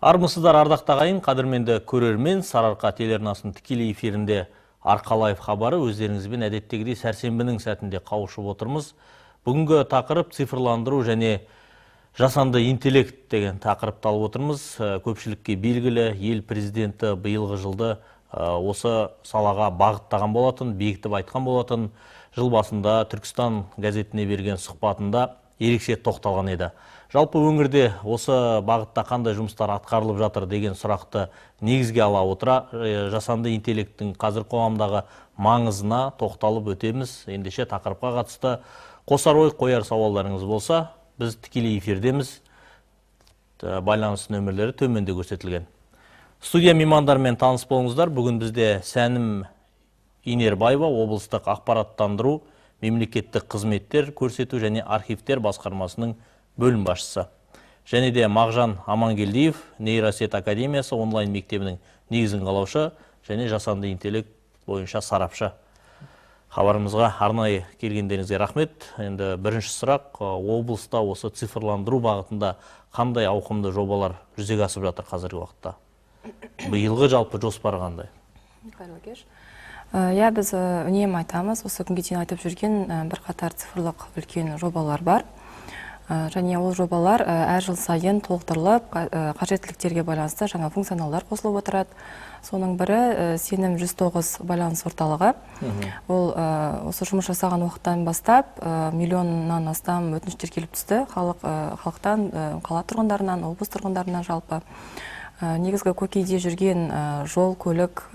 Армысыздар, ардақта ағайын, қадірменді көрермен, Сарыарқа телеарнасының тікелей эфирінде Арқалаев хабары өздеріңізбен әдеттегідей сәрсенбінің сәтінде қауышып отырмыз. Бүгінгі тақырып цифрландыру және жасанды интеллект деген тақырыпты алып отырмыз. Көпшілікке белгілі ел президенті биылғы жылды осы салаға бағыттаған болатын, бекітіп айтқан болатын. Жыл басында Түркістан газетіне берген сұхбатында ерекше тоқталған еді. Жалпы өңірде осы бағытта қандай жұмыстар атқарылып жатыр деген сұрақты негізге ала отыра, жасанды интеллекттің қазір қоғамдағы маңызына тоқталып өтеміз. Ендеше тақырыпқа қатысты қосар ой, қояр сауалдарыңыз болса, біз тікелей эфирдеміз. Байланыс нөмірлері төменде көрсетілген. Студия меймандарымен таныс болыңыздар. Бүгін бізде Сәнім Инербаева, облыстық ақпараттандыру, мемлекеттік қызметтер көрсету және архивтер басқармасының бөлім басшысы. Және де Мағжан Амангелдиев, Нейросет академиясы онлайн мектебінің негізін қалаушы және жасанды интеллект бойынша сарапшы. Хабарымызға арнайы келгендеріңізге рахмет. Енді бірінші сұрақ, облыста осы цифрландыру бағытында қандай ауқымды жобалар жүзеге асып жатыр қазіргі уақытта? Биылғы жалпы жоспар қандай? Я, біз үнемі айтамыз, осы күнге дейін айтып жүрген бір қатар цифрлық үлкен жобалар бар. Және ол жобалар әр жыл сайын толықтырылып, қажеттіліктерге байланысты жаңа функционалдар қосылып отырады. Соның бірі Сенім 109 байланыс орталығы. Ол осы жұмыс жасаған уақыттан бастап миллионнан астам өтініштер келіп түсті. Халықтан, қала тұрғындарынан, облыс тұрғындарынан жалпы. Негізгі көкейде жүрген жол, көлік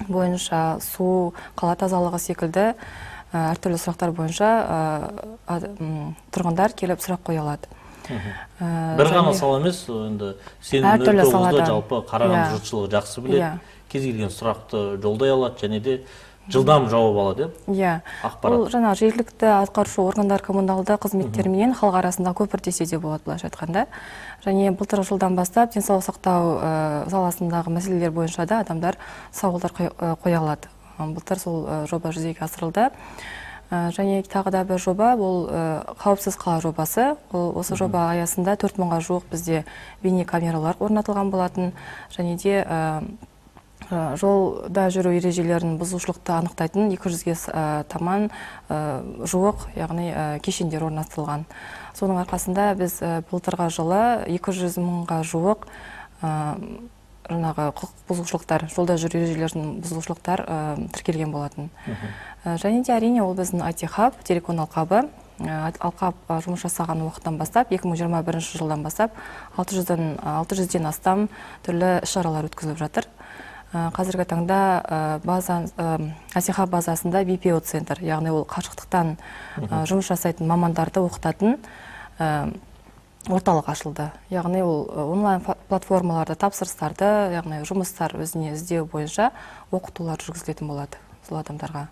бойынша, су, қала тазалығы секілді әртүрлі сұрақтар бойынша тұрғындар келіп сұрақ қоя алады. Бір ғана сала емес, сенің 09-да жалпы қарағанды жұртшылығы жақсы біледі, кез келген сұрақты жолдай алады және де жылдам жауап алады. Ол жаңа жергілікті атқарушы органдар коммуналды қызметтерімен халық арасында көпір десе де болады, былайша айтқанда. Және былтырғы жылдан бастап денсаулық сақтау саласындағы мәселелер бойынша да адамдар сауалдар қоя алады. Былтыр сол жоба жүзеге асырылды. Және тағы да бір жоба, бұл қауіпсіз қала жобасы. Осы жоба аясында 4000-ға жуық бізде бейне камералар орнатылған болатын. Және де жолда жүру ережелерін бұзушылықты анықтайтын 200-ге таман жуық, яғни кешендер орнатылған. Соның арқасында біз былтырғы жылы 200 мыңға жуық жаңағы құқық бұзушылықтар, жолда жүру ережелерінің бұзушылықтар тіркелген болатын. Және де әрине ол біздің IT-хаб, телекон алқабы. Алқап жұмыс жасаған уақыттан бастап, 2021 жылдан бастап 600-ден астам түрлі іс-шаралар өткізіліп жатыр. Қазіргі таңда IT-хаб базасында BPO центр, яғни ол қашықтықтан жұмыс жасайтын мамандарды оқытатын орталық ашылды. Яғни ол онлайн платформаларды, тапсырыстарды, яғни жұмыстар өзіне іздеу бойынша оқытулар жүргізілетін болады сол адамдарға.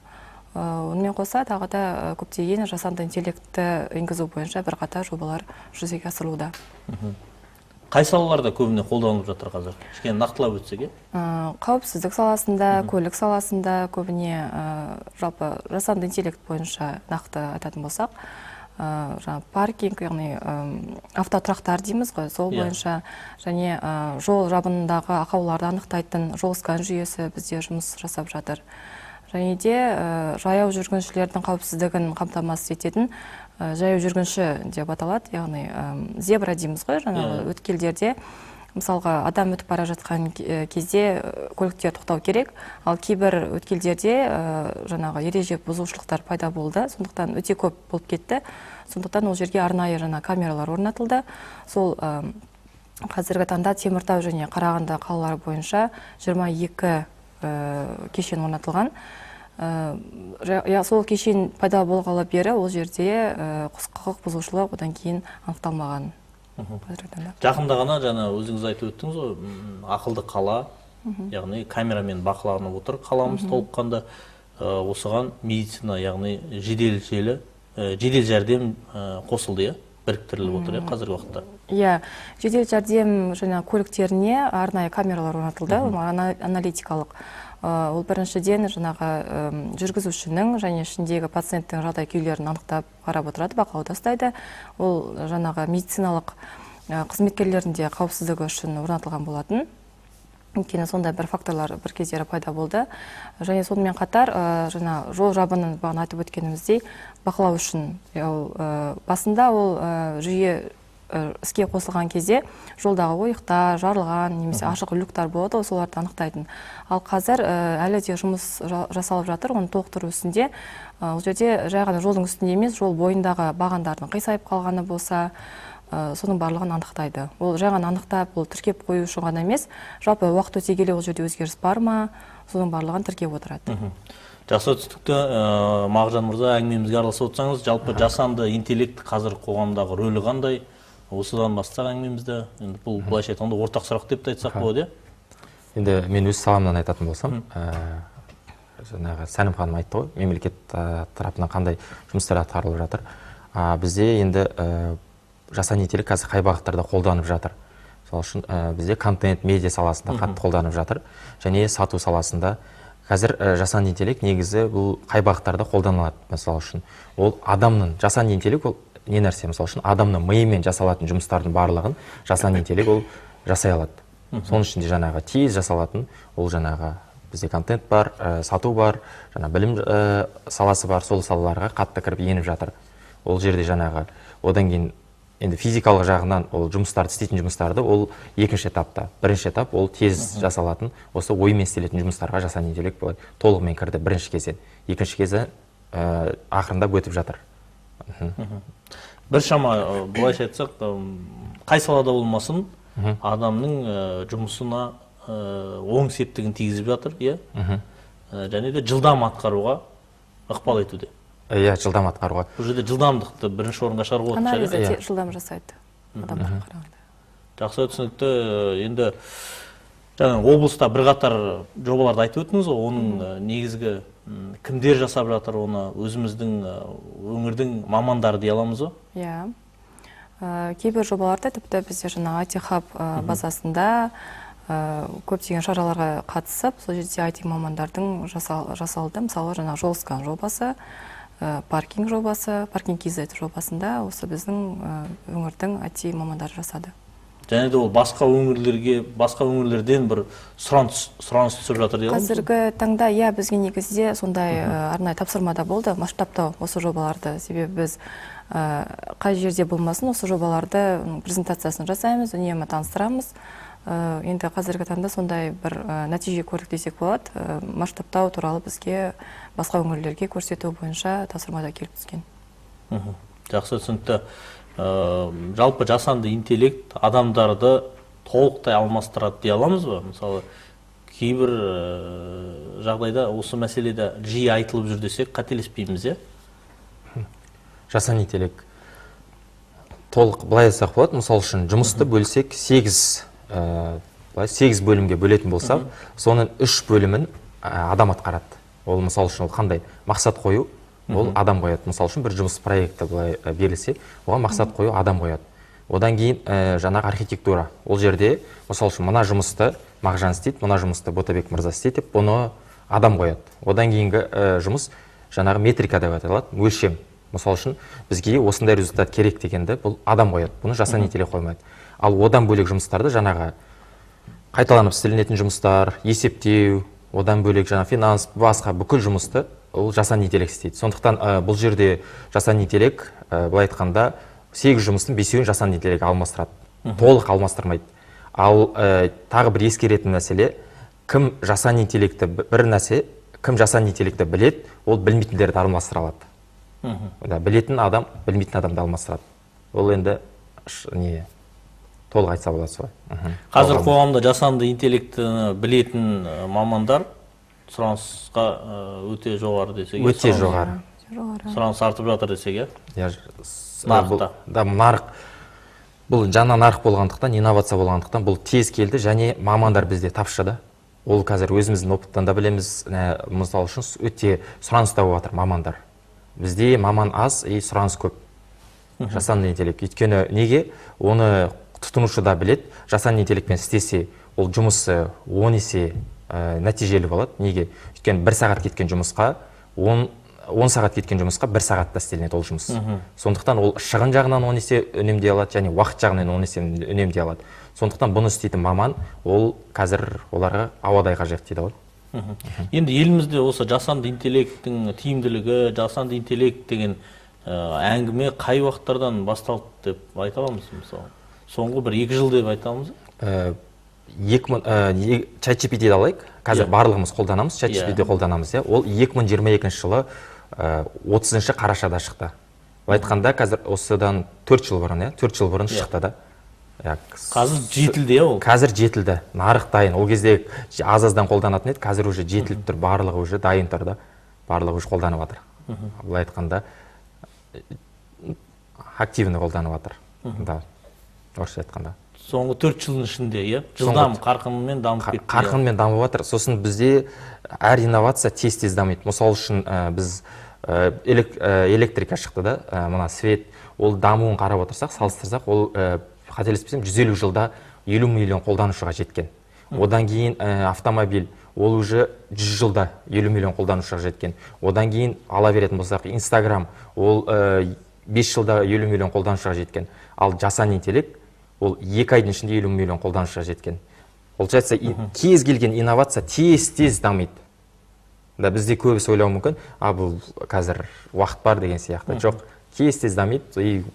Онымен қоса тағы да көптеген жасанды интеллектті енгізу бойынша бір қатар жобалар жүзеге асырылуда. Қай салаларда көбіне қолданылып жатыр қазір? Кішкене нақтылап өтсек? Қауіпсіздік саласында, көлік саласында көбіне жалпы жасанды интеллект бойынша нақты айтатын болсақ, паркинг, яғни автотұрақтар дейміз ғой, сол бойынша, және жол жабындағы ақауларды анықтайтын жол скан жүйесі бізде жұмыс жасап жатыр. Және де жаяу жүргіншілердің қауіпсіздігін қамтамасыз ететін жаяу жүргінші деп аталады, яғни зебра дейміз ғой, жаңағы өткелдерде мысалға адам өтіп бара жатқан кезде көліктер тоқтау керек, ал кейбір өткелдерде жаңағы ереже бұзушылықтар пайда болды, сондықтан өте көп болып кетті. Сондықтан ол жерге арнайы жаңа камералар орнатылды. Сол қазіргі таңда Теміртау және Қарағанды қалалары бойынша 22 кешен орнатылған. Сол кешен пайда болғалы бері ол жерде құқық бұзушылық одан кейін анықталмаған. Жақында ғана жаңа өзіңіз айтып өттіңіз ғой, ақылды қала, яғни камерамен бақыланып отыр қаламыз толыққанды. Осыған медицина, яғни жедел желі, жедел жәрдем қосылды, біріктіріліп отыр қазіргі уақытта. Жедел жәрдем жаңа көліктеріне арнайы камералар орнатылды, аналитикалық. Ол біріншіден жаңағы жүргізушінің және ішіндегі пациенттің жағдай күйлерін анықтап қарап отырады, бақылауда ұстайды. Ол жаңағы медициналық қызметкерлерінде қауіпсіздігі үшін орнатылған болатын. Өйткені сондай бір факторлар бір кездері пайда болды. Және сонымен қатар жаңа жол жабынын бағана айтып өткеніміздей бақылау үшін басында ол жүйе іске қосылған кезде жолдағы ойықтар, жарылған немесе ашық люктар болады, соларды анықтайтын. Ал қазір әлі де жұмыс жасалып жатыр, оны толықтыру үстінде. Ол жерде жай ғана жолдың үстінде емес, жол бойындағы бағандардың қисайып қалғаны болса, соның барлығын анықтайды. Ол жай ғана анықтап, ол тіркеп қою үшін ғана емес, жалпы уақыт өте келе ол жерде өзгеріс бар ма, соның барлығын тіркеп отырады. Жақсы түсінікті, Мағжан мырза, әңгімемізге араласып отырсаңыз, жалпы жасанды интеллект қазір қоғамдағы рөлі қандай? Осыдан бастап әңгімемізді, енді бұл былайша айтқанда ортақ сұрақ деп айтсақ болады. Енді мен өз саламнан айтатын болсам, жаңағы Сәнім ханым айтты ғой, мемлекет тарапынан қандай жұмыстар атқарылып жатыр. Бізде енді жасанды интеллект қазір қай бағыттарда қолданып жатыр. Сол үшін бізде контент, медиа саласында қатты қолданып жатыр, және сату саласында. Қазір жасанды интеллект негізі бұл қай бағыттарда қолданылады, мысалы үшін. Ол адамның, жасанды интеллект ол не нәрсе, мысалы үшін, адамның миымен жасалатын жұмыстардың барлығын жасанды интеллект ол жасай алады. Соның ішінде жаңағы тез жасалатын, ол жаңағы бізде контент бар, сату бар, жаңа білім саласы бар, сол салаларға қатты кіріп еніп жатыр. Ол жерде жаңағы одан кейін енді физикалық жағынан ол жұмыстарды істейтін жұмыстарды ол екінші этапта. Бірінші этап ол тез жасалатын, осы оймен істелетін жұмыстарға жасанды интеллект толығымен кірді бірінші кезең. Екінші кезі ақырындап өтіп жатыр. Бір шама былайша айтсақ, қай салада болмасын, адамның жұмысына оң септігін тигізіп жатыр, және де жылдам атқаруға ықпал етуде. Иә, жылдам атқаруға. Бұл жерде жылдамдықты бірінші орынға шығаруға болады. Анализді жылдам жасайды адамдарға қарағанда. Жақсы түсінікті. Енді облыста бірқатар жобаларды айтып өттіңіз ғой, оның негізгі кімдер жасап жатыр, оны өзіміздің өңірдің мамандары дей аламыз ғой? Иә. Кейбір жобаларда тіпті бізде жаңа IT Hub базасында көптеген шараларға қатысып, сол жерде IT мамандардың жасалды. Мысалы, жаңа жолскан жобасы, паркинг жобасы, паркинг KZ жобасында осы біздің өңірдің IT мамандары жасады. Және де ол басқа өңірлерден бір сұраныс түсіп жатыр дейміз. Қазіргі таңда бізге негізде сондай арнайы тапсырмада болды, масштабтау осы жобаларды. Себебі біз қай жерде болмасын осы жобаларды презентациясын жасаймыз, үнемі таныстырамыз. Енді қазіргі таңда сондай бір нәтиже көрдік десек болады. Масштабтау туралы бізге басқа өңірлерге көрсету бойынша тапсырмада келіп түскен. Жақсы түсінікті. Жалпы жасанды интеллект адамдарды толықтай алмастырады дей аламыз ба? Мысалы, кейбір жағдайда осы мәселеде жиі айтылып жүр десек, қателеспейміз, Жасанды интеллект толық былай айтсақ болады, мысалы үшін жұмысты бөлсек 8 бөлімге бөлетін болсақ, соның 3 бөлімін адам атқарады. Ол мысалы үшін қандай? Мақсат қою, ол адам қояды. Мысалы үшін бір жұмыс проекті берілсе, оған мақсат қою адам қояды. Одан кейін жаңағы архитектура. Ол жерде, мысалы үшін мына жұмысты Мағжан істейді, мына жұмысты Ботабек мырза істейді, бұны адам қояды. Одан кейінгі жұмыс жаңағы метрика деп аталады, өлшем. Мысалы үшін бізге осындай результат керек дегенді бұл адам қояды, бұны жасанды интеллект қоймайды. Ал одан бөлек жұмыстарды жаңағы қайталанып істелінетін жұмыстар, есептеу, одан бөлек жаңа финанс, басқа бүкіл жұмысты ол жасанды интеллект істейді. Сондықтан бұл жерде жасанды интеллект былай айтқанда 8 жұмыстың 5-еуін жасанды интеллект алмастырады. Толық алмастырмайды. Ал тағы бір ескеретін мәселе, кім жасанды интеллектті кім жасанды интеллектті біледі, ол білмейтіндерді алмастыра алады. Білетін адам білмейтін адамды алмастырады. Ол енді толық айтса болады солай. Қазір қоғамда жасанды интеллектіні білетін мамандар сұранысқа өте жоғары десек. Өте жоғары. Сұраныс артып жатыр десек, нарықта. Нарық. Бұл жаңа нарық болғандықтан, инновация болғандықтан бұл тез келді және мамандар бізде тапшыда. Ол қазір өзіміздің опыттан да білеміз, мысалы үшін өте сұраныста болып жатыр мамандар. Бізде маман аз, сұраныс көп. Жасанды интеллект. Өйткені неге? Оны тұтынушы да білет, жасанды интеллектпен істесе, ол жұмысы 10 есе нәтижелі болады. Неге? Өйткені 1 сағат кеткен жұмысқа 10 10 сағат кеткен жұмысқа 1 сағатта істелінеді ол жұмыс. Сондықтан ол шығын жағынан оны есе үнемдей алады, және уақыт жағынан оны есе үнемдей алады. Сондықтан бұны істейтін маман, ол қазір оларға ауадай қажет дейді ғой. Енді елімізде осы жасанды интеллекттің тиімділігі, жасанды интеллект деген әңгіме қай уақыттардан басталды деп айта аламыз мысалы? Соңғы 1-2 жыл деп айта аламыз? ChatGPT-ді алайық. Қазір барлығымыз қолданамыз, ChatGPT-ді қолданамыз. Ол 2022 жылы 30 қарашада шықты. Айтқанда қазір осыдан 4 жыл бұрын, 4 жыл бұрын шықты да. Қазір жетілді ол? Қазір жетілді, нарық дайын. Ол кезде аз-аздан қолданатын еді, қазір уже жетіліп тұр, барлығы уже дайын тұр да. Барлығы уже қолданып жатыр. Бұл айтқанда активно қолданып жатыр. Да. Орысша айтқанда. Соңғы 4 жылдың ішінде, жылдам қарқынмен дамып кетті. Қарқынмен дамып жатыр. Сосын бізде әр инновация тез-тез дамиды. Мысалы үшін біз электрика шықты да, мына свет, ол дамуын қарап отырсақ, салыстырсақ, ол қателеспесем 150 жылда 50 миллион қолданушыға жеткен. Одан кейін автомобиль, ол уже 100 жылда 50 миллион қолданушыға жеткен. Одан кейін ала беретін болсақ, Instagram, ол 5 жылда 50 миллион қолданушыға жеткен. Ал жасанды интеллект, ол 2 айдың ішінде 50 миллион қолданушыға жеткен. Ол жатса, кез келген инновация тез-тез дамиды. Да бізде көбісі ойлауы мүмкін, бұл қазір уақыт бар деген сияқты. Жоқ, тез-тез дамиды, и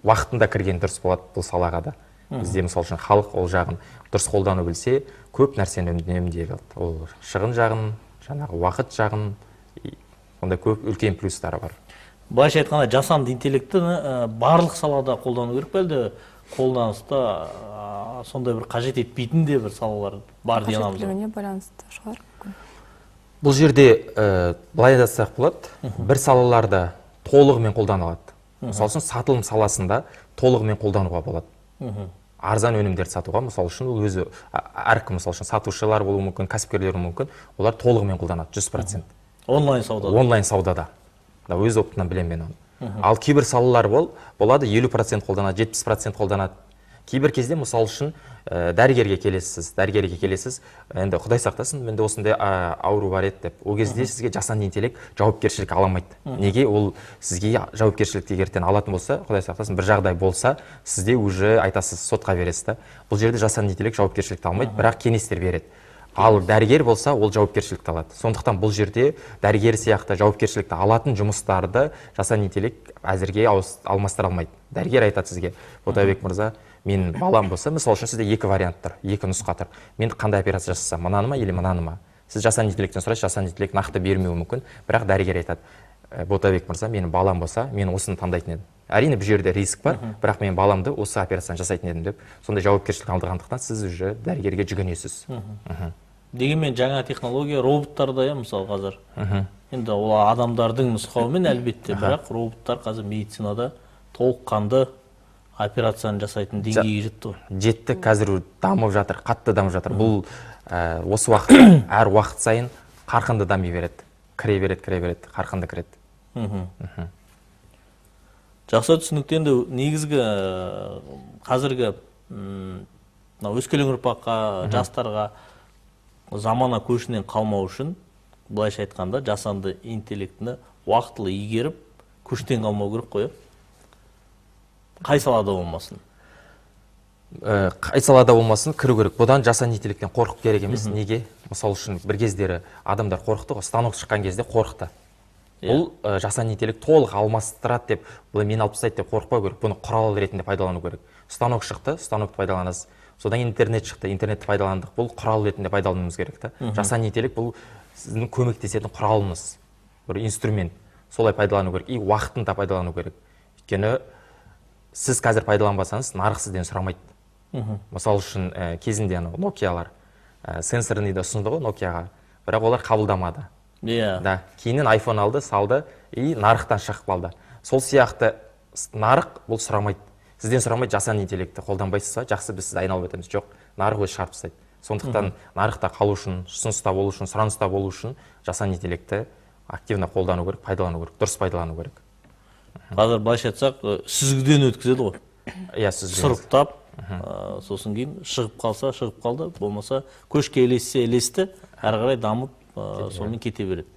уақытында кірген дұрыс болады бұл салаға да. Бізде мысалы үшін халық ол жағын дұрыс қолдану білсе, көп нәрсені үнемдей алады. Ол шығын жағын, жаңағы уақыт жағын, онда көп үлкен плюстары бар. Былайша айтқанда, жасанды интеллектті барлық салада қолдану керек пе, қолданыста сондай бір қажет етпейтін де бір салалар бар дей аламыз. Қажеттілігіне байланысты шығар. Бұл жерде былай айтсақ болады, бір салаларда толығымен қолданылады. Мысалы үшін сатылым саласында толығымен қолдануға болады. Арзан өнімдерді сатуға, мысалы үшін ол өзі әркім, мысалы үшін сатушылар болуы мүмкін, кәсіпкерлер мүмкін, олар толығымен қолданады 100%. Онлайн саудада. Онлайн саудада. Өз опытынан білем мен оны. Ал кейбір салалар болады 50% қолданады, 70% қолданады. Кейбір кезде мысалы үшін дәрігерге келесіз, енді Құдай сақтасын, менде осындай ауру бар еді деп. Ол кезде сізге жасанды интеллект жауапкершілік аламайды. Неге? Ол сізге жауапкершілікті егертен алатын болса, Құдай сақтасын, бір жағдай болса, сізде уже айтасыз, сотқа бересіз. Бұл жерде жасанды интеллект жауапкершілікті алмайды, бірақ кеңестер береді. Ал дәрігер болса, ол жауапкершілікті алады. Сондықтан бұл жерде дәрігер сияқты жауапкершілікті алатын жұмыстарды жасанды интеллект әзірге алмастыра алмайды. Дәрігер айтады сізге, Ботабек мырза, мен балам болса, мысалы үшін сізде 2 вариант тұр, 2 нұсқа тұр. Мен қандай операция жасасам, мынаны ма или мынаны ма? Сіз жасанды интеллекттен сұрайсыз, жасанды интеллект нақты бермеуі мүмкін, бірақ дәрігер айтады, Ботабек мырза, менің балам болса, мен осыны таңдайтын едім. Әрине бұл жерде риск бар, бірақ мен баламды осы операцияны жасайтын едім деп, сондай жауапкершілік алдырғандықтан сіз уже дәрігерге жүгінесіз. Дегенмен жаңа технология роботтарда, мысалы қазір. Енді ол адамдардың нұсқауымен әлбетте, бірақ роботтар қазір медицинада толыққанды операцияны жасайтын деңгейге жетті. Жетті, қазір дамып жатыр, қатты дамып жатыр. Бұл осы уақытта әр уақыт сайын қарқынды дами береді. Кіре береді, қарқынды кіреді. Жақсы түсінікті. Енді негізгі қазіргі өскелең ұрпаққа, жастарға замана көшінен қалмау үшін, былайша айтқанда, жасанды интеллектіні уақытылы игеріп, көштен қалмау керек қой. Қай салада болмасын? Қай салада болмасын, кіру керек. Бұдан жасанды интеллекттен қорқып керек емес. Неге? Мысалы үшін бір кездері адамдар қорықты ғой, станок шыққан кезде қорықты. Бұл жасанды интеллект толық алмастырады деп, бұл мен алып тастайды деп қорықпау керек. Бұны құрал ретінде пайдалану керек. Станок шықты, станокты пайдаланасыз. Содан интернет шықты, интернетті пайдаландық. Бұл құрал ретінде пайдалануымыз керек. Жасанды интеллект бұл сіздің көмектесетін құралыңыз, бір инструмент. Солай пайдалану керек. И уақытында пайдалану керек. Өйткені сіз қазір пайдаланбасаңыз, нарық сізден сұрамайды. Мысалы үшін кезінде Nokia-лар сенсорныйды ұсынды ғой Nokia-ға, бірақ олар қабылдамады. Да, кейіннен iPhone алды, салды, и нарықтан шығып қалды. Сол сияқты нарық бұл сұрамайды. Сізден сұрамайды, жасанды интеллектті қолданбайсыз ба? Жақсы, біз сізді айналып өтеміз. Жоқ, нарық өзі шығарып тастайды. Сондықтан нарықта қалу үшін, ұсыныста болу үшін, сұраныста болу үшін жасанды интеллектті активно қолдану керек, пайдалану керек, дұрыс пайдалану керек. Қазір былайша айтсақ, сүзгіден өткізеді ғой. Иә, сүзгіден. Сұрыптап, сосын кейін шығып қалса, шығып қалды, болмаса көшке ілессе, ілесті, әрі қарай дамып, сонымен кете береді.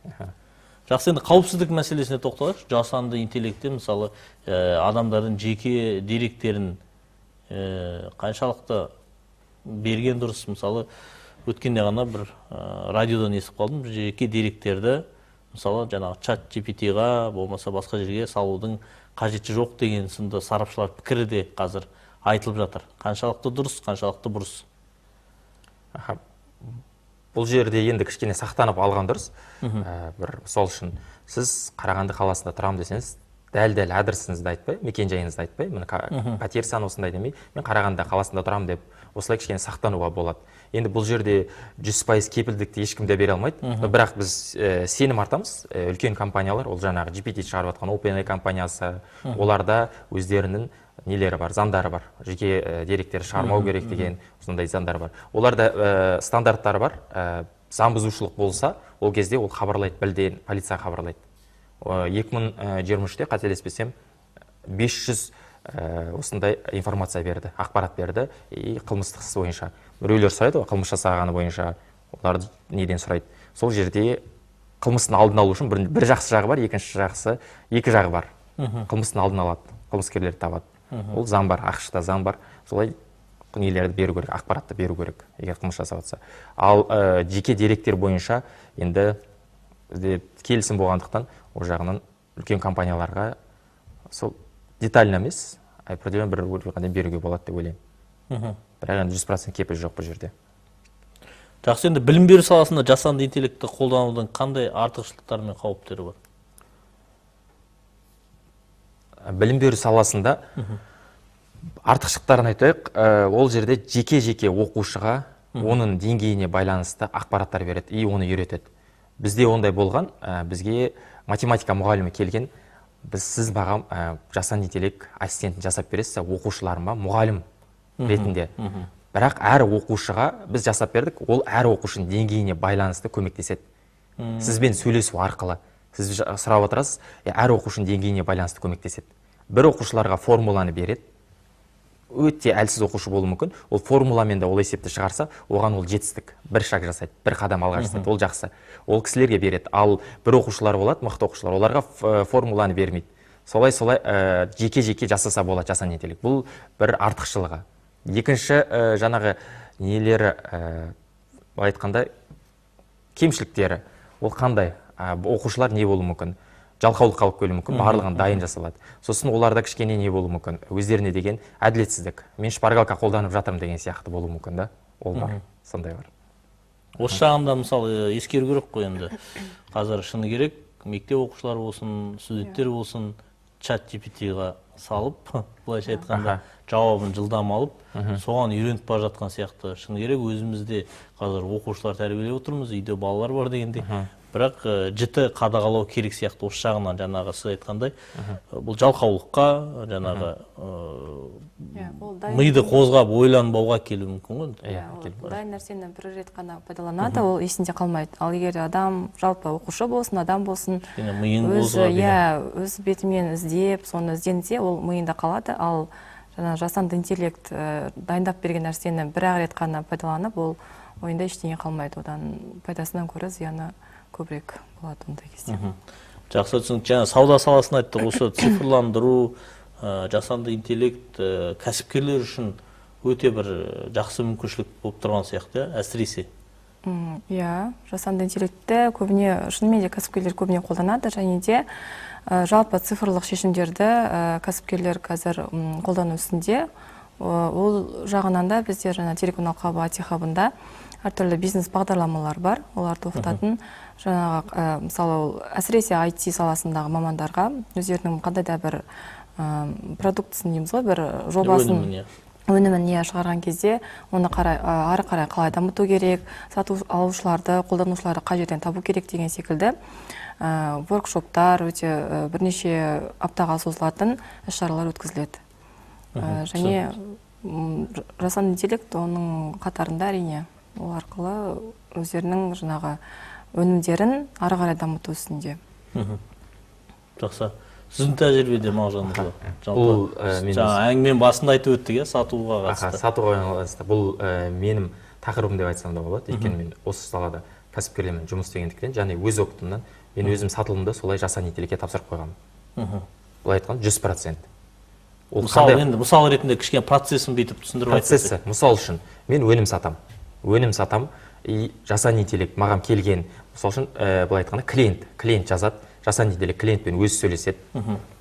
Жақсы, енді қауіпсіздік мәселесіне тоқталайықшы. Жасанды интеллекте мысалы адамдардың жеке деректерін қаншалықты берген дұрыс? Мысалы өткенде ғана бір радиодан естіп қалдым, жеке деректерді мысалы жаңағы чат GPT-ға болмаса басқа жерге салудың қажеті жоқ деген сынды сарапшылар пікірі де қазір айтылып жатыр. Қаншалықты дұрыс, қаншалықты бұрыс? Бұл жерде енді кішкене сақтанып алған дұрыс. Бір сол үшін сіз Қарағанды қаласында тұрам десеңіз, дәл адресіңізді айтпай, мекен-жайыңызды айтпай, міне пәтер саны осындай демей, мен Қарағанды қаласында тұрам деп, осылай кішкене сақтануға болады. Енді бұл жерде 100% кепілдікті ешкім де бере алмайды. Бірақ біз сенім артамыз. Үлкен компаниялар, ол жаңағы GPT шығарып жатқан OpenAI компаниясы, оларда өздерінің нелері бар, заңдары бар. Жеке деректер шығармау керек деген сондай заңдар бар. Оларда стандарттары бар. Заң бұзушылық болса, ол кезде ол хабарлайды, білден полиция хабарлайды. 2023-те қателеспесем 500 осындай информация берді, ақпарат берді, қылмыстық іс бойынша. Біреулер сұрайды, қылмыс жасағаны бойынша, оларды неден сұрайды. Сол жерде қылмыстың алдын алу үшін бір жақсы жағы бар, екі жағы бар. Қылмыстың алдын алады, қылмыскерлерді табады. Ол заң бар, ақшта заң бар. Солай нелерді беру керек, ақпаратты беру керек, егер қылмыс жасап жатса. Ал жеке деректер бойынша енді келісім болғандықтан, ол жағынан үлкен компанияларға сол детально емес, определен бір өлгенде беруге болады деп ойлаймын. Бірақ енді 100% кепіл жоқ бұл жерде. Жақсы, енді білім беру саласында жасанды интеллектті қолданудың қандай артықшылықтары мен қауіптері бар? Білім беру саласында артықшылықтарын айтайық, ол жерде жеке оқушыға оның деңгейіне байланысты ақпараттар береді и оны үйретеді. Бізде ондай болған, бізге математика мұғалімі келген, сіз маған жасанды интеллект ассистентін жасап бересіз, оқушыларыма мұғалім ретінде. Бірақ әр оқушыға біз жасап бердік, ол әр оқушының деңгейіне байланысты көмектеседі. Сізбен сөйлесу арқылы сіз сұрап отырасыз, әр оқушының деңгейіне байланысты көмектеседі. Бір оқушыларға формуланы береді, өте әлсіз оқушы болуы мүмкін, ол формуламен де ол есепті шығарса, оған ол жетістік, бір шаг жасайды, бір қадам алға жасайды, ол жақсы. Ол кісілерге береді. Ал бір оқушылар болады, мықты оқушылар, оларға формуланы бермейді. Солай жеке жасаса болады жасанды интеллект. Бұл бір артықшылығы. Екінші жаңағы нелері айтқанда кемшіліктері, ол қандай? Оқушылар не болуы мүмкін? Жалқаулық қалып келуі мүмкін, барлығын дайын жасалады. Сосын оларда кішкене не болуы мүмкін? Өздеріне деген әділетсіздік. Мен шпаргалка қолданып жатырмын деген сияқты болуы мүмкін да? Ол бар, сондай бар. Осы жағында мысалы ескеру керек қой енді. Қазір шыны керек, мектеп оқушылары болсын, студенттер болсын, чат GPT-ға салып, былайша айтқанда жауабын жылдам алып, соған үйреніп бара жатқан сияқты. Шыны керек, өзімізде қазір оқушылар тәрбиелеп отырмыз, үйде балалар бар дегенде. Бірақ жіті қадағалау керек сияқты. Осы жағынан жаңағы сіз айтқандай, бұл жалқаулыққа, жаңағы миды қозғап ойланбауға келуі мүмкін ғой. Дайын нәрсені бір рет қана пайдаланады, ол есінде қалмайды. Ал егер адам жалпы оқушы болсын, адам болсын, өз бетімен іздеп, соны ізденсе, ол миында қалады. Ал жасанды интеллект дайындап берген нәрсені бір рет қана пайдаланып, ол ойында ештеңе қалмайды. Одан пайдасынан көрі зияны көбірек болады ондай кезде. Жақсы түсінік. Жаңа сауда саласын айттық, осы цифрландыру, жасанды интеллект кәсіпкерлер үшін өте бір жақсы мүмкіншілік болып тұрған сияқты, әсіресе. Жасанды интеллектті көбіне, шынымен де кәсіпкерлер көбіне қолданады, және де жалпы цифрлық шешімдерді кәсіпкерлер қазір қолдану үстінде. Ол жағынан да бізде телеканал Қабы АТ-хабында әртүрлі бизнес бағдарламалар бар, оларды оқытатын. Жаңағы мысалы әсіресе IT саласындағы мамандарға өздерінің қандай да бір продуктысын дейміз ғой, бір жобасын, өнімін шығарған кезде оны ары қарай қалай дамыту керек, сату алушыларды, қолданушыларды қай жерден табу керек деген секілді воркшоптар, өте бірнеше аптаға созылатын іс-шаралар өткізіледі. Және жасанды интеллект оның қатарында әрине ол арқылы өздерінің жаңағы өнімдерін ары қарай дамыту үстінде. Жақсы. Сіздің тәжірибеде Мағжан мырза? Әңгіменің басында айтып өттік, сатуға қатысты. Сатуға қатысты. Бұл менің тақырыбым деп айтсам да болады. Өйткені мен осы салада кәсіпкерлермен жұмыс істегендіктен, және өз опытымнан Мен өзім сатылымды солай жасанды интеллектке тапсырып қойғанмын. Былай айтқанда 100%. Мысал ретінде кішкене процесін бүйтіп түсіндіріп айтсаңыз. Процесі, мысал үшін, мен өнім сатам, и жасанды интеллект маған келген, мысал үшін, былай айтқанда клиент жазады, жасанды интеллект клиентпен өзі сөйлеседі,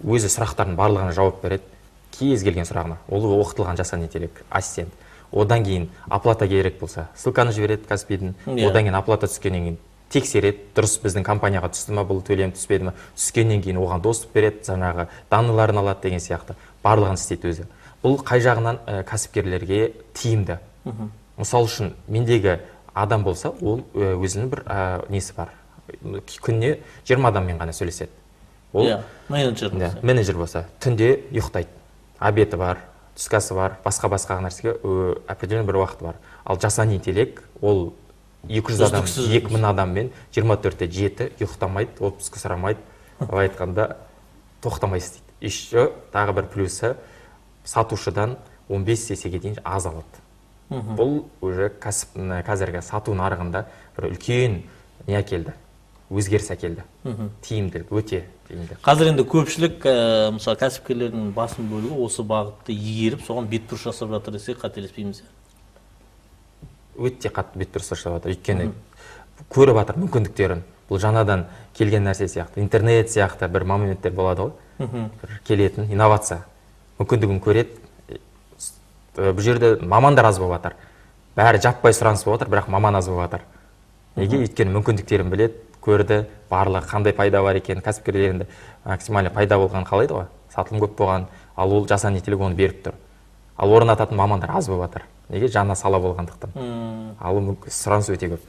өзі сұрақтардың барлығына жауап береді, кез келген сұрағына. Ол оқытылған жасанды интеллект ассистент. Одан кейін оплата керек болса, ссылканы жібереді Каспийдің, одан кейін оплата түскеннен кейін тексереді, дұрыс біздің компанияға түсті ме, бұл төлем түспеді ме, түскеннен кейін оған доступ береді, жаңағы данныйларын алады деген сияқты. Барлығын істейді өзі. Бұл қай жағынан кәсіпкерлерге тиімді. Мысал үшін, мендегі адам болса, ол өзінің бір несі бар. Күніне 20 адаммен ғана сөйлеседі. Ол менеджер болса, түнде ұйықтайды. Обеті бар, түскасы бар, басқа нәрсеге определенный бір уақыты бар. Ал жасанды интеллект, ол 200 адам, 2000 адаммен 24-те 7 ұйықтамайды, отпуск сұрамайды, былай айтқанда тоқтамай істейді. Еще тағы бір плюсы, сатушыдан 15 есеге дейін аз алады. Бұл уже қазіргі сату нарығында бір үлкен не әкелді, өзгеріс әкелді. Тиімділік, өте тиімді. Қазір енді көпшілік, мысалы кәсіпкерлердің басым бөлігі осы бағытты игеріп, соған бетбұрыс жасап жатыр десек қателеспейміз. Өте қатты бетбұрыс жасап жатыр. Өйткені көріп жатыр мүмкіндіктерін. Бұл жаңадан келген нәрсе сияқты, интернет сияқты бір моменттер болады ғой. Бір келетін инновация. Мүмкіндігін көреді. Бұл жерде мамандар аз болып жатыр. Бәрі жаппай сұраныс болып жатыр, бірақ маман аз болып жатыр. Неге? Өйткені мүмкіндіктерін біледі, көрді, барлығы қандай пайда бар екен, кәсіпкерлерінде максимально пайда болған қалайды ғой. Сатылым көп болған, ал ол жасанды интеллект оны беріп тұр. Ал орнататын мамандар аз болып жатыр. Неге? Жаңа сала болғандықтан. Ал сұраныс өте көп.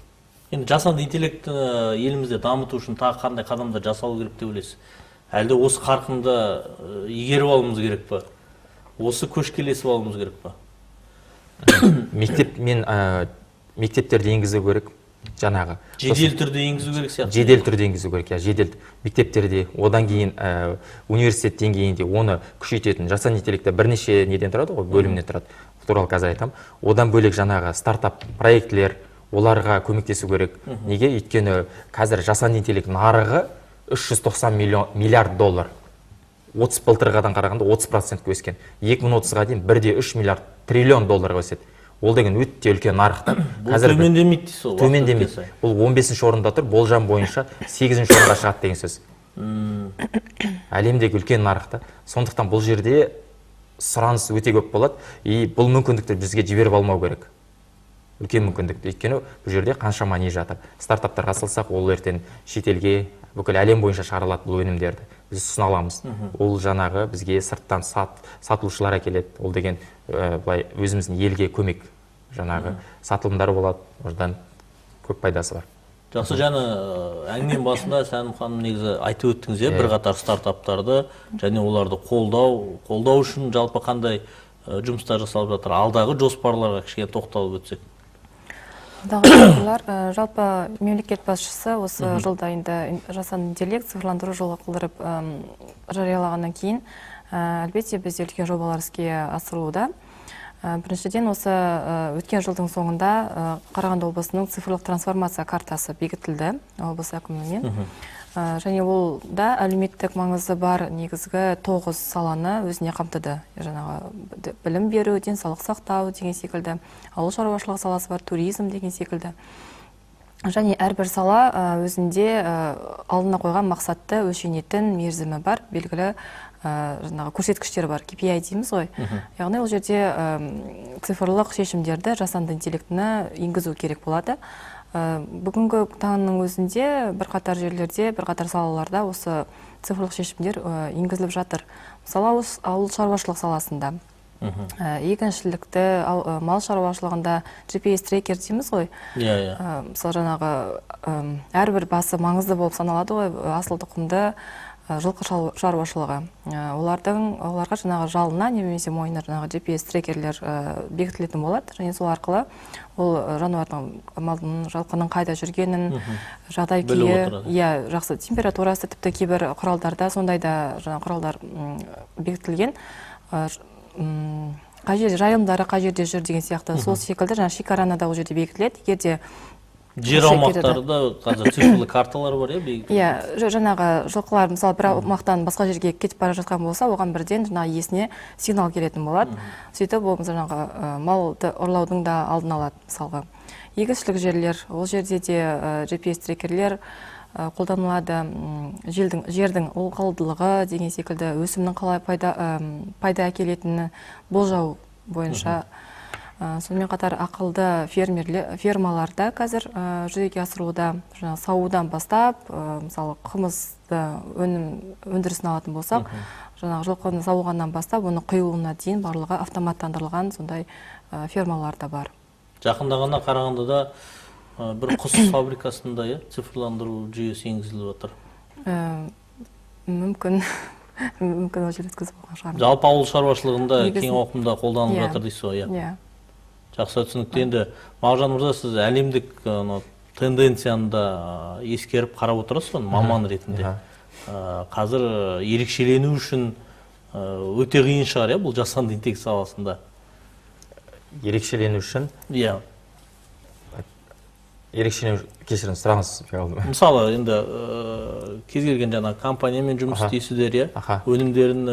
Енді жасанды интеллектті елімізде дамыту үшін тағы қандай қадамдар жасалу керек деп ойлайсыз? Әлде осы қарқынды игеріп алуымыз керек па? Осы көшкелесіп алуымыз керек па? Мектептерді енгізу керек, жаңағы. Жедел түрде енгізу керек сияқты. Жедел түрде енгізу керек, жедел мектептерде, одан кейін университет деңгейінде оны күшейтетін жасанды интеллектте бірнеше неден тұрады ғой, бөлімнен тұрады. Туралы қазір айтам. Одан бөлек жаңағы стартап проектілер, оларға көмектесу керек. Неге? Өйткені қазір жасанды интеллект нарығы 390 миллиард доллар. 30 былтырғадан қарағанда 30% өскен. 2030-ға дейін 1,3 миллиард триллион долларға өседі. Ол деген өте үлкен нарықта. Бұл төмендемейді дейсіз ғой? Төмендемейді. Бұл 15-ші орында тұр, болжам бойынша 8-ші орынға шығады деген сөз. Әлемдегі үлкен нарықта. Сондықтан бұл жерде сұраныс өте көп болады, и бұл мүмкіндікті бізге жіберіп алмау керек. Үлкен мүмкіндікті. Өйткені бұл жерде қаншама не жатыр. Стартаптарға салсақ, ол ертең шетелге, бүкіл әлем бойынша шығарылады бұл өнімдерді. Біз ұсына аламыз. Ол жаңағы бізге сырттан сатылушылар әкеледі. Ол деген былай өзіміздің елге көмек жаңағы сатылымдар болады. Одан көп пайдасы бар. Жақсы, жаңа әңгіменің басында Сәнім ханым негізі айтып өттіңіз, бірқатар стартаптарды және оларды қолдау үшін жалпы қандай жұмыстар жасалып жатыр? Алдағы жоспарларға кішкене тоқталып өтсек. Жалпы мемлекет басшысы осы жылда енді жасанды интеллект цифрландыру жолы қылдырып жариялағаннан кейін, әлбетте бізде үлкен жобалар іске асырылуда. Біріншіден, осы өткен жылдың соңында Қарағанды облысының цифрлық трансформация картасы бекітілді облыс әкімімен. Және ол да әлеуметтік маңызы бар негізгі 9 саланы өзіне қамтыды. Жаңағы білім беру, денсаулық сақтау деген секілді, ауыл шаруашылығы саласы бар, туризм деген секілді. Және әрбір сала өзінде алдына қойған мақсатты өлшенетін мерзімі бар, белгілі көрсеткіштер бар, KPI дейміз ғой. Яғни ол жерде цифрлық шешімдерді жасанды интеллектіні енгізу керек болады. Бүгінгі таңның өзінде бірқатар жерлерде, бірқатар салаларда осы цифрлық шешімдер енгізіліп жатыр. Мысалы, ауыл шаруашылық саласында, егіншілікті, мал шаруашылығында GPS трекер дейміз ғой. Мысалы, жаңағы әрбір басы маңызды болып саналады ғой, асыл тұқымды жылқы шаруашылығы. Оларға жаңағы жалына немесе мойнына жаңағы GPS трекерлер бекітілетін болады, және сол арқылы ол жануардың, малдың, жалқының қайда жүргенін, жағдай күйі, жақсы температурасы, тіпті кейбір құралдарда сондай да жаңа құралдар бекітілген, қай жерде жайылымдары қай жерде жүр деген сияқты, сол секілді жаңа шекараны да ол жерде бекітіледі. Егерде Жер аумақтарында қазір цифрлы карталар бар, Иә, жаңағы жылқылар мысалы бір аумақтан басқа жерге кетіп бара жатқан болса, оған бірден жаңағы иесіне сигнал келетін болады. Сөйтіп ол жаңағы малды ұрлаудың да алдын алады мысалға. Егіншілік жерлер, ол жерде де GPS трекерлер қолданылады. Жердің ылғалдылығы деген секілді өсімнің қалай пайда әкелетіні болжау бойынша. Сонымен қатар ақылды фермаларда қазір жүзеге асыруда, сауудан бастап, мысалы қымызды өндірісін алатын болсақ, жаңағы жылқыны сауғаннан бастап, оны құйылуына дейін барлығы автоматтандырылған сондай фермалар да бар. Жақында ғана Қарағандыда бір құс фабрикасында цифрландыру жүйесі енгізіліп отыр. Мүмкін ол жер өткізіп болған шығар. Жалпы ауыл шаруашылығында кең ауқымда қолданылып жатыр дейсіз ғой, иә. Жақсы түсінікті. Енді Мағжан мырза, сіз әлемдік тенденцияны да ескеріп қарап отырасыз ғой, маман ретінде. Қазір ерекшелену үшін өте қиын шығар, бұл жасанды интеллект саласында. Ерекшелену үшін? Иә. Ерекшелену, кешіріңіз, сұраңыз. Мысалы, енді кез келген жаңа компаниямен жұмыс істейсіздер, өнімдерін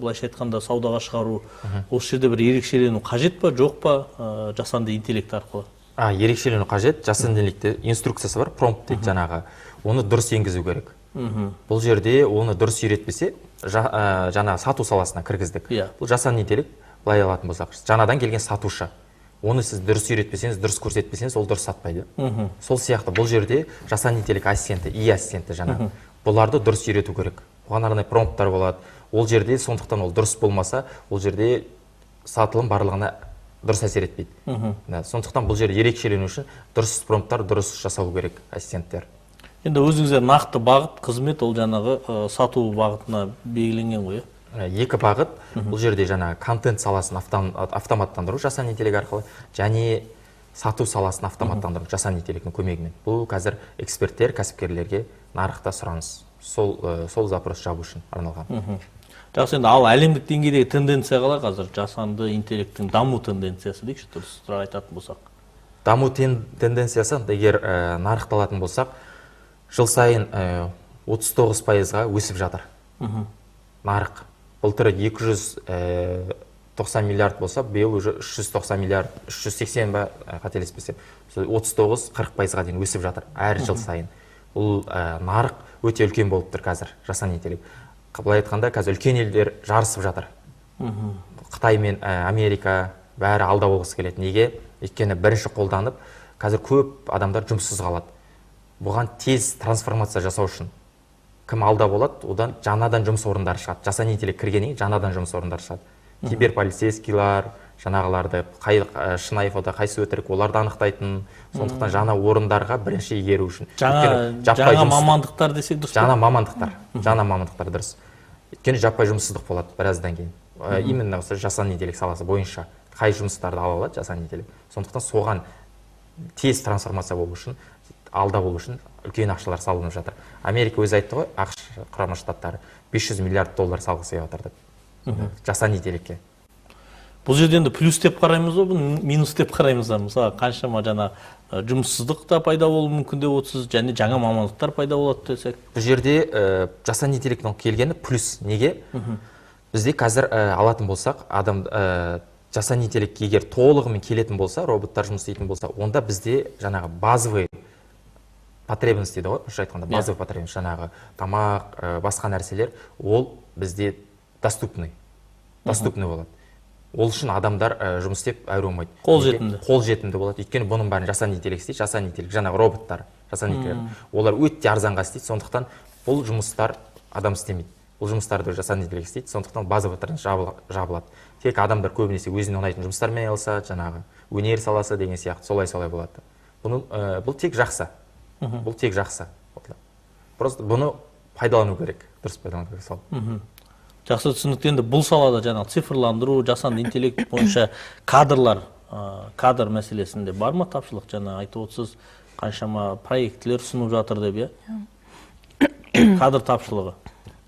былайша айтқанда саудаға шығару, осы жерде бір ерекшелену қажет па, жоқ па жасанды интеллект арқылы? Ерекшелену қажет. Жасанды интеллекте инструкциясы бар, промпт дейді жаңағы. Оны дұрыс енгізу керек. Бұл жерде оны дұрыс үйретпесе, жаңа сату саласына кіргіздік. Бұл жасанды интеллект, былай алатын болсақ, жаңадан келген сатушы. Оны сіз дұрыс үйретпесеңіз, дұрыс көрсетпесеңіз, ол дұрыс сатпайды. Сол сияқты бұл жерде жасанды интеллект ассистенті, ассистенті жаңағы. Бұларды дұрыс үйрету керек. Оған арнайы промпттар болады. Ол жерде сондықтан ол дұрыс болмаса, ол жерде сатылым барлығына дұрыс әсер етпейді. Сондықтан бұл жерде ерекшелену үшін дұрыс промпттар дұрыс жасау керек ассистенттер. Енді өзіңіздер нақты бағыт, қызмет ол жаңағы сату бағытына белгіленген ғой. Екі бағыт, бұл жерде жаңа контент саласын автоматтандыру жасанды интеллект арқылы, және сату саласын автоматтандыру жасанды интеллекттің көмегімен. Бұл қазір эксперттер, кәсіпкерлерге нарықта сұраныс. Сол запрос жабу үшін арналған. Жақсы, енді ал әлемдік деңгейдегі тенденция қалай қазір? Жасанды интеллекттің даму тенденциясы дейікші, дұрысырақ айтатын болсақ. Даму тенденциясы, егер нарықталатын болсақ, жыл сайын 39%-ға өсіп жатыр. Нарық. Былтыр 290 миллиард болса, биыл уже 390 миллиард, 380 ба қателеспесем, 39-40%-ға дейін өсіп жатыр әр жыл сайын. Бұл нарық өте үлкен болып тұр қазір жасанды интеллект. Былай айтқанда, қазір үлкен елдер жарысып жатыр. Қытай мен Америка бәрі алда болғысы келеді. Неге? Өйткені бірінші қолданып, қазір көп адамдар жұмыссыз қалады. Бұған тез трансформация жасау үшін кім алда болады, одан жаңадан жұмыс орындары шығады. Жасанды интеллект кіргеннен жаңадан жұмыс орындары шығады. Киберполицейскийлар, жаңағыларды шынайы фото, қайсы өтірік, оларды анықтайтын. Сондықтан жаңа орындарға бірінші игеру үшін. Жаңа мамандықтар десек дұрыс. Жаңа мамандықтар дұрыс. Өйткені жаппай жұмыссыздық болады біраздан кейін. Именно осы жасанды интеллект саласы бойынша қай жұмыстарды ала алады жасанды интеллект. Сондықтан соған тез трансформация болу үшін, алда болу үшін үлкен ақшалар салынып жатыр. Америка өзі айтты ғой, ақш құрама штаттары 500 миллиард доллар салғысы келіп жатыр деп. Жасанды интеллектке. Бұл жерде енді плюс деп қараймыз ба, минус деп қараймыз ба? Мысалы, қаншама жаңа жұмыссыздық та пайда болуы мүмкін деп отырсыз, және жаңа мамандықтар пайда болады десек. Бұл жерде жасанды интеллекттің келгені плюс. Неге? Бізде қазір алатын болсақ, адам жасанды интеллектке егер толығымен келетін болса, роботтар жұмыс істейтін болса, онда бізде жаңағы базовый потребность дейді ғой, айтқанда базовый потребность, жаңағы тамақ, басқа нәрселер, ол бізде доступный болады. Ол үшін адамдар жұмыс істеп әуре болмайды. Қолжетімді болады. Өйткені бұның бәрін жасанды интеллект істейді, жасанды интеллект, жаңағы роботтар, жасанды интеллект. Олар өте арзанға істейді, сондықтан бұл жұмыстар адам істемейді. Бұл жұмыстарды жасанды интеллект істейді, сондықтан базовый потребность жабылады. Тек адамдар көбінесе өзіне ұнайтын жұмыстармен айналысады, жаңағы өнер саласы деген сияқты, солай болады. Бұл тек жақсы. Бұл тек жақсы. Просто бұны пайдалану керек, дұрыс пайдалану керек сол. Жақсы түсінікті. Енді бұл салада жаңағы цифрландыру, жасанды интеллект бойынша кадр мәселесінде бар ма тапшылық? Жаңа айтып отырсыз, қаншама проектілер ұсынып жатыр деп, кадр тапшылығы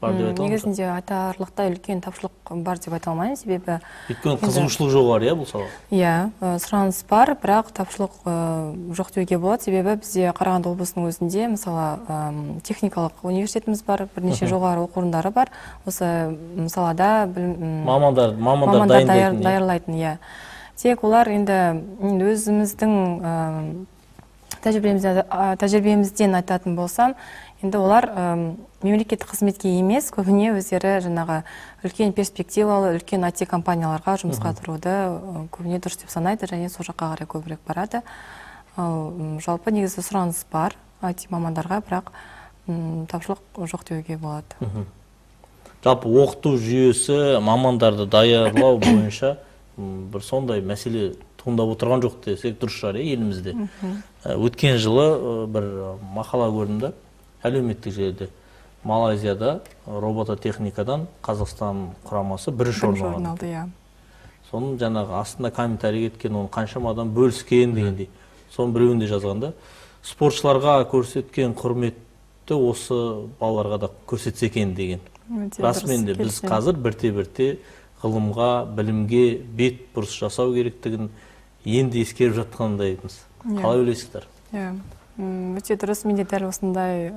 бар деп айта аламыз. Негізінде айтарлықтай үлкен тапшылық бар деп айта алмаймын, себебі Өйткені қызығушылық жоғары, бұл салаға. Иә, сұраныс бар, бірақ тапшылық жоқ деуге болады, себебі бізде Қарағанды облысының өзінде, мысалы, техникалық университетіміз бар, бірнеше жоғары оқу орындары бар. Осы салада мамандар даярлайтын, иә. Тек олар енді өзіміздің тәжірибемізден айтатын болсам, енді олар мемлекеттік қызметке емес, көбіне өздері жаңағы үлкен перспективалы, үлкен IT компанияларға жұмысқа тұруды көбіне дұрыс деп санайды, және сол жаққа қарай көбірек барады. Жалпы негізі сұраныс бар IT мамандарға, бірақ тапшылық жоқ деуге болады. Жалпы оқыту жүйесі мамандарды даярлау бойынша бір сондай мәселе туындап отырған жоқ десек дұрыс шығар елімізде. Өткен жылы бір мақала көрдім да, әлеуметтік желіде. Малайзияда робототехникадан Қазақстан құрамасы бірінші орын алды. Соның жаңағы астында комментарий кеткен, оны қаншама адам бөліскен дегендей. Соның біреуінде жазғанда, спортшыларға көрсеткен құрметті осы балаларға да көрсетсе екен деген. Расымен де біз қазір бірте-бірте ғылымға, білімге бет бұрыс жасау керектігін енді ескеріп жатқандаймыз. Қалай ойлайсыздар? Өте дұрыс, менде дәл осындай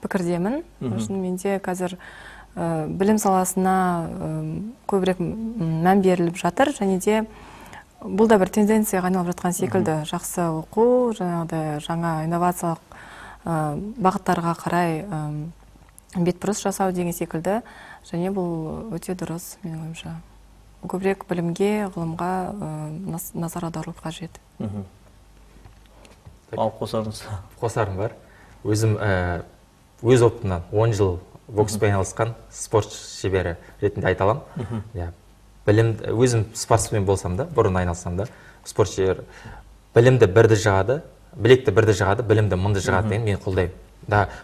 пікірдемін. Менде қазір білім саласына көбірек мән беріліп жатыр, және де бұл да бір тенденцияға айналып жатқан секілді. Жақсы оқу, жаңа инновациялық бағыттарға қарай бетбұрыс жасау деген секілді, және бұл өте дұрыс, менің ойымша. Көбірек білімге, ғылымға назар аударылып қажет. Ал қосарыңыз? Қосарым бар. Өзім өз опытымнан 10 жыл бокспен айналысқан спорт шебері ретінде айта аламын. Өзім спортсмен болсам да, бұрын айналсам да, спорт шебері білімді бірді жығады, білекті бірді жығады, білімді мыңды жығады деген мен қолдаймын.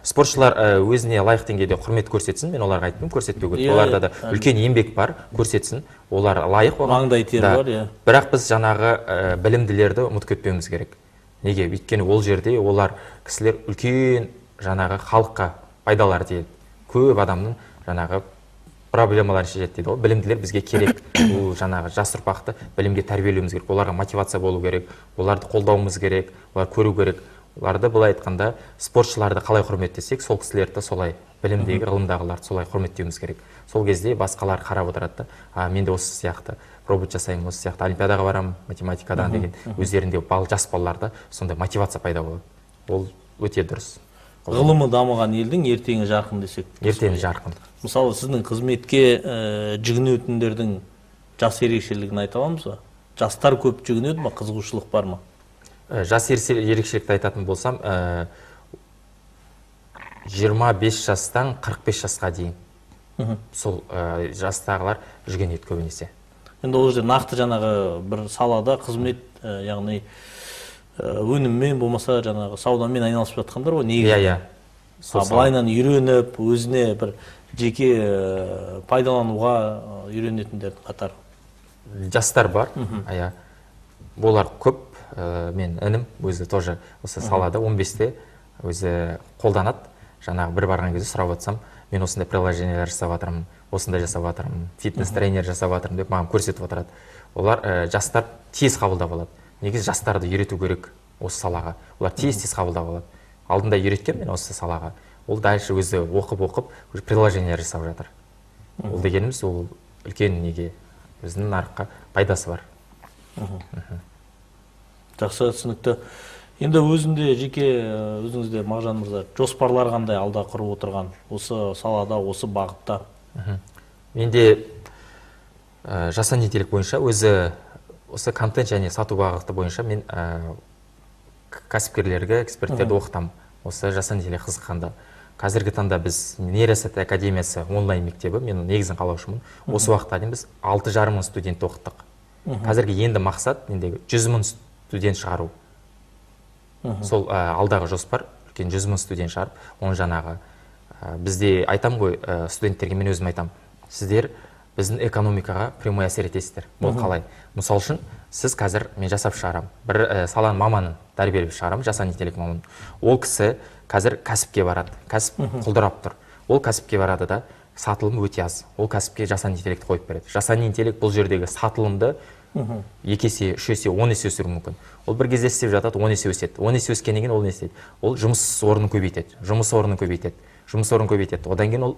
Спортшылар өзіне лайық деңгейде құрмет көрсетсін, мен оларға айтпаймын, көрсетпеу керек. Оларда да үлкен еңбек бар, көрсетсін, олар лайық оған. Маңдай тер бар, иә. Бірақ біз жаңағы білімділерді ұмытып кетпеуіміз керек. Неге? Өйткені ол жерде олар кісілер үлкен жаңағы халыққа пайдалар дейді. Көп адамның жаңағы проблемаларын шешеді дейді. Білімділер бізге керек. Ол жаңағы жас ұрпақты білімге тәрбиелеуіміз керек. Оларға мотивация болу керек. Оларды қолдауымыз керек. Олар көру керек. Оларды былай айтқанда спортшыларды қалай құрметтесек, сол кісілерді солай білімдегі, ғылымдағыларды солай құрметтеуіміз керек. Сол кезде басқалар қарап отырады да, мен де осы сияқты робот жасаймын, осы сияқты олимпиадаға барамын, математикадан деген өздерінде жас балаларда сондай мотивация пайда болады. Ол өте дұрыс. Ғылымы дамыған елдің ертеңі жарқын десек. Ертеңі жарқын. Мысалы, сіздің қызметке жүгінетіндердің жас ерекшелігін айта аламыз ба? Жастар көп жүгінеді ма, қызығушылық бар ма? Жас ерекшелікті айтатын болсам, 25 жастан 45 жасқа дейін. Сол жастағылар жүгінеді көбінесе. Енді ол жерде нақты жаңағы бір салада қызмет, яғни өніммен болмаса жаңағы саудамен айналысып жатқандар ғой, негізі. Былайынан үйреніп, өзіне бір жеке пайдалануға үйренетіндердің қатары. Жастар бар, олар көп. Мен інім өзі тоже осы салада 15-те өзі қолданады. Жаңағы бір барған кезде сұрап отырсам, мен осындай приложениялар жасап жатырмын, осындай жасап жатырмын, фитнес-тренер жасап жатырмын деп маған көрсетіп отырады. Олар жастар тез қабылдап алады. Негізі жастарды үйрету керек осы салаға. Олар тез қабылдап алады. Алдында үйреткен мен осы салаға. Ол дальше өзі оқып, приложениялар жасап жатыр. Ол дегеніміз, ол үлкен неге өзінің нарыққа пайдасы бар. Жақсы, түсінікті. Енді өзіңізде Мағжан мырза, жоспарлар қандай алда құрып отырған осы салада, осы бағытта? Менде жасанды интеллект бойынша осы контент және сату бағыты бойынша мен кәсіпкерлерге, эксперттерді оқытамын. Осы жасанды интеллект қызыққанда. Қазіргі таңда біз нейросәт академиясы онлайн мектебі, мен негізін қалаушымын. Осы уақытта дейін біз 6,5 мың студентті оқыттық. Қазіргі енді мақсат 100 мың студент шығару. Сол алдағы жоспар, үлкен 100 мың студент шығарып, оны жаңағы бізде айтам ғой, студенттерге мен өзім айтам, сіздер біздің экономикаға прямой әсер етесіздер. Ол қалай? Мысал үшін, сіз қазір мен жасап шығарам, бір саланың маманын тәрбиелеп шығарам, жасанды интеллект маманын. Ол кісі қазір кәсіпке барады, кәсіп құлдырап тұр. ол кәсіпке барады да сатылым өте аз. Ол кәсіпке жасанды интеллект қойып береді. Жасанды интеллект бұл жердегі сатылымды 2 есе, 3 есе, 10 есе өсіруі мүмкін. Ол бір кезде істеп жатады, 10 есе өседі. 10 есе өскеннен кейін ол не істейді? Ол жұмыс орнын көбейтеді. Жұмыс орнын көбейтеді. Одан кейін ол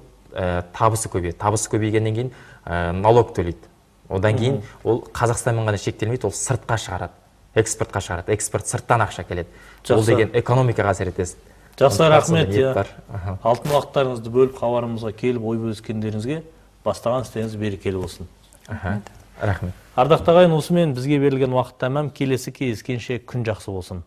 табысы көбейеді. Табысы көбейгеннен кейін налог төлейді. Одан кейін ол Қазақстанмен ғана шектелмейді, ол сыртқа шығарады. Экспортқа шығарады. Экспорт сырттан ақша келеді. Ол деген экономикаға әсер етеді. Жақсы, рахмет. Алтын уақыттарыңызды бөліп хабарымызға келіп ой бөліскендеріңізге бастаған істеріңіз берекелі болсын. Рахмет. Ардақтағайын, осымен бізге берілген уақыт тәмам. Келесі кездескенше күн жақсы болсын.